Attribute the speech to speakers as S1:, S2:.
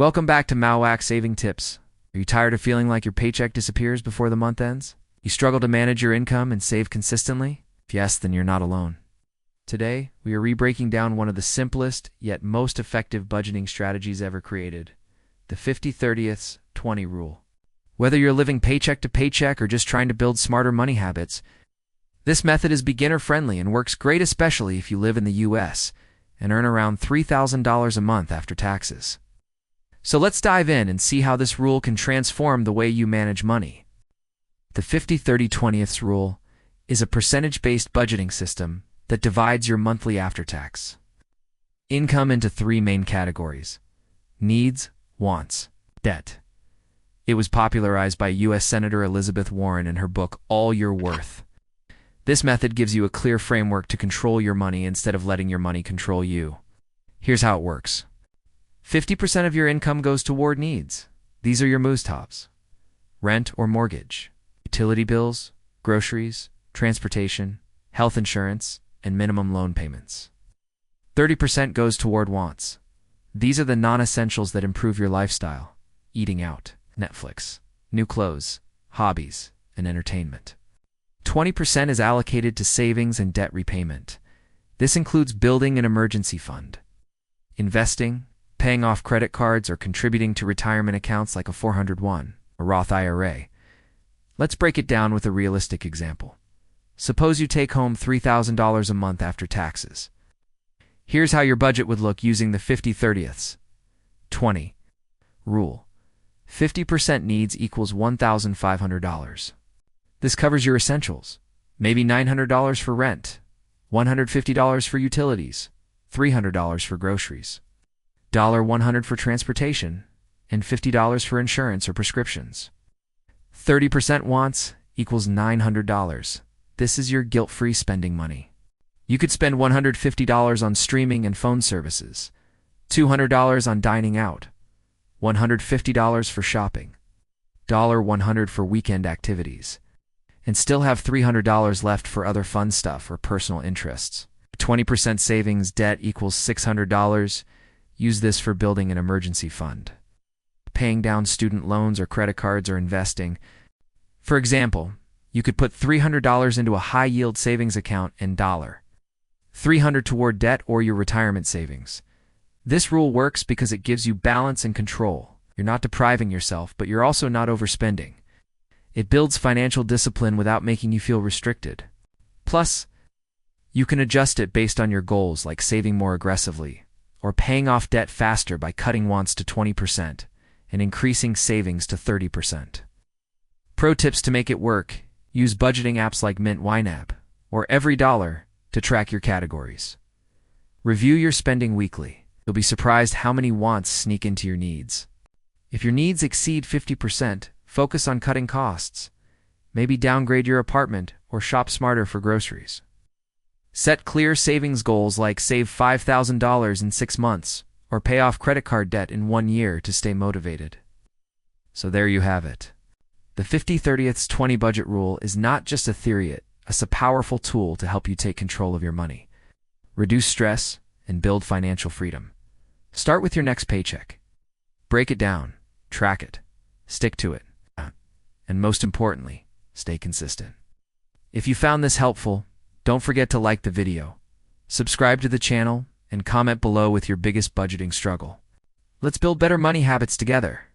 S1: Welcome back to Mauuak Saving Tips. Are you tired of feeling like your paycheck disappears before the month ends? You struggle to manage your income and save consistently? If yes, then you're not alone. Today, we are re-breaking down one of the simplest yet most effective budgeting strategies ever created, the 50-30-20 rule. Whether you're living paycheck to paycheck or just trying to build smarter money habits, this method is beginner-friendly and works great especially if you live in the US and earn around $3,000 a month after taxes. So let's dive in and see how this rule can transform the way you manage money. The 50-30-20 rule is a percentage-based budgeting system that divides your monthly after-tax income into three main categories: needs, wants, debt. It was popularized by U.S. Senator Elizabeth Warren in her book, All Your Worth. This method gives you a clear framework to control your money instead of letting your money control you. Here's how it works. 50% of your income goes toward needs. These are your must-haves: rent or mortgage, utility bills, groceries, transportation, health insurance, and minimum loan payments. 30% goes toward wants. These are the non-essentials that improve your lifestyle: eating out, Netflix, new clothes, hobbies, and entertainment. 20% is allocated to savings and debt repayment. This includes building an emergency fund, investing, paying off credit cards, or contributing to retirement accounts like a 401, a Roth IRA. Let's break it down with a realistic example. Suppose you take home $3,000 a month after taxes. Here's how your budget would look using the 50-30-20 rule. 50% needs equals $1,500. This covers your essentials, maybe $900 for rent, $150 for utilities, $300 for groceries, $100 for transportation, and $50 for insurance or prescriptions. 30% wants equals $900. This is your guilt-free spending money. You could spend $150 on streaming and phone services, $200 on dining out, $150 for shopping, $100 for weekend activities, and still have $300 left for other fun stuff or personal interests. 20% savings debt equals $600. Use this for building an emergency fund, paying down student loans or credit cards, or investing. For example, you could put $300 into a high-yield savings account and $300 toward debt or your retirement savings. This rule works because it gives you balance and control. You're not depriving yourself, but you're also not overspending. It builds financial discipline without making you feel restricted. Plus, you can adjust it based on your goals, like saving more aggressively or paying off debt faster by cutting wants to 20% and increasing savings to 30%. Pro tips to make it work: use budgeting apps like Mint YNAB or Every Dollar to track your categories. Review your spending weekly. You'll be surprised how many wants sneak into your needs. If your needs exceed 50%, focus on cutting costs. Maybe downgrade your apartment or shop smarter for groceries. Set clear savings goals like save $5,000 in 6 months or pay off credit card debt in 1 year to stay motivated. So there you have it. The 50-30-20 budget rule is not just a theory, it's a powerful tool to help you take control of your money, reduce stress, and build financial freedom. Start with your next paycheck. Break it down, track it, stick to it, and most importantly, stay consistent. If you found this helpful, don't forget to like the video, subscribe to the channel, and comment below with your biggest budgeting struggle. Let's build better money habits together.